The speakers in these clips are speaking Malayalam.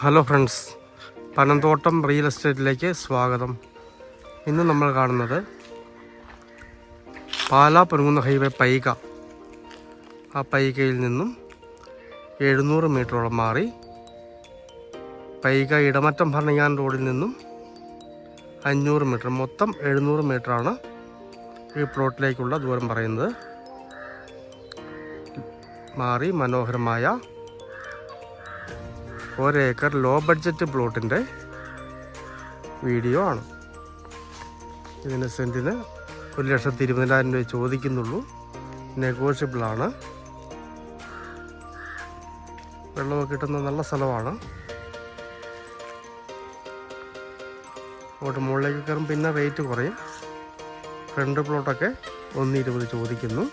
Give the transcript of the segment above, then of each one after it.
ഹലോ ഫ്രണ്ട്സ്, പനന്തോട്ടം റിയൽ എസ്റ്റേറ്റിലേക്ക് സ്വാഗതം. ഇന്ന് നമ്മൾ കാണുന്നത് പാലാ പൊൻകുന്ന് ഹൈവേ പൈക. ആ പൈകയിൽ നിന്നും 700 മീറ്ററോളം മാറി പൈക ഇടമറ്റം ഭരണങ്ങാൻ റോഡിൽ നിന്നും 500 മീറ്റർ, മൊത്തം 700 മീറ്ററാണ് ഈ പ്ലോട്ടിലേക്കുള്ള ദൂരം പറയുന്നത്. മാറി മനോഹരമായ 1 ഏക്കർ ലോ ബഡ്ജറ്റ് പ്ലോട്ടിൻ്റെ വീഡിയോ ആണ്. ഇതിന് സെൻറ്റിന് 1,20,000 രൂപ ചോദിക്കുന്നുള്ളൂ. നെഗോഷ്യബിളാണ്. വെള്ളമൊക്കെ കിട്ടുന്ന നല്ല സ്ഥലമാണ്. അങ്ങോട്ട് മുകളിലേക്ക് കയറും, പിന്നെ റേറ്റ് കുറയും. ഫ്രണ്ട് പ്ലോട്ടൊക്കെ 1,20,000 ചോദിക്കുന്നു.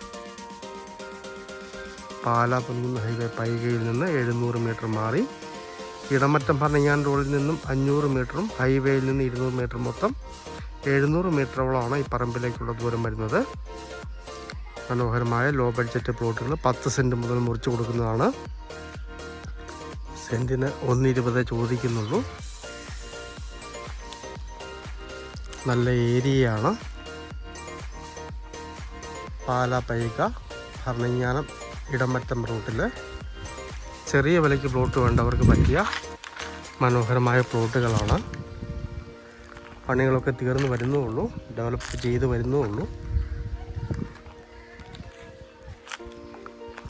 പാലാ പൊൻകുന്ന് ഹൈവേ പൈകയിൽ നിന്ന് 700 മീറ്റർ മാറി ഇടമറ്റം ഭരണങ്ങാൻ റോഡിൽ നിന്നും 500 മീറ്ററും ഹൈവേയിൽ നിന്ന് 200 മീറ്റർ, മൊത്തം 700 മീറ്ററോളമാണ് ഈ പറമ്പിലേക്കുള്ള ദൂരം വരുന്നത്. മനോഹരമായ ലോ ബഡ്ജറ്റ് പ്ലോട്ടുകൾ 10 സെൻറ്റ് മുതൽ മുറിച്ച് കൊടുക്കുന്നതാണ്. സെൻറ്റിന് 1,20,000 ചോദിക്കുന്നുള്ളൂ. നല്ല ഏരിയയാണ്. പാലാ പൈക ഭരണങ്ങാനം ഇടമറ്റം റൂട്ടിൽ ചെറിയ വിലയ്ക്ക് പ്ലോട്ട് വേണ്ടവർക്ക് പറ്റിയ മനോഹരമായ പ്ലോട്ടുകളാണ്. പണികളൊക്കെ തീർന്നു വരുന്നുള്ളൂ, ഡെവലപ്പ് ചെയ്ത് വരുന്നുള്ളൂ.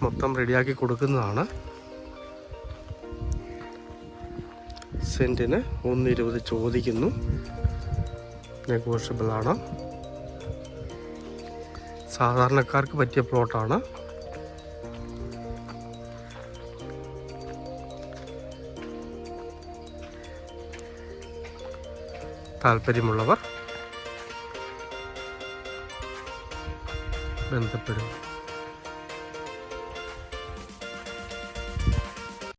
മൊത്തം റെഡിയാക്കി കൊടുക്കുന്നതാണ്. സെൻറ്റിന് 1,20,000 ചോദിക്കുന്നു. നെഗോഷ്യബിളാണ്. സാധാരണക്കാർക്ക് പറ്റിയ പ്ലോട്ടാണ്. താല്പര്യമുള്ളവർ ബന്ധപ്പെടും.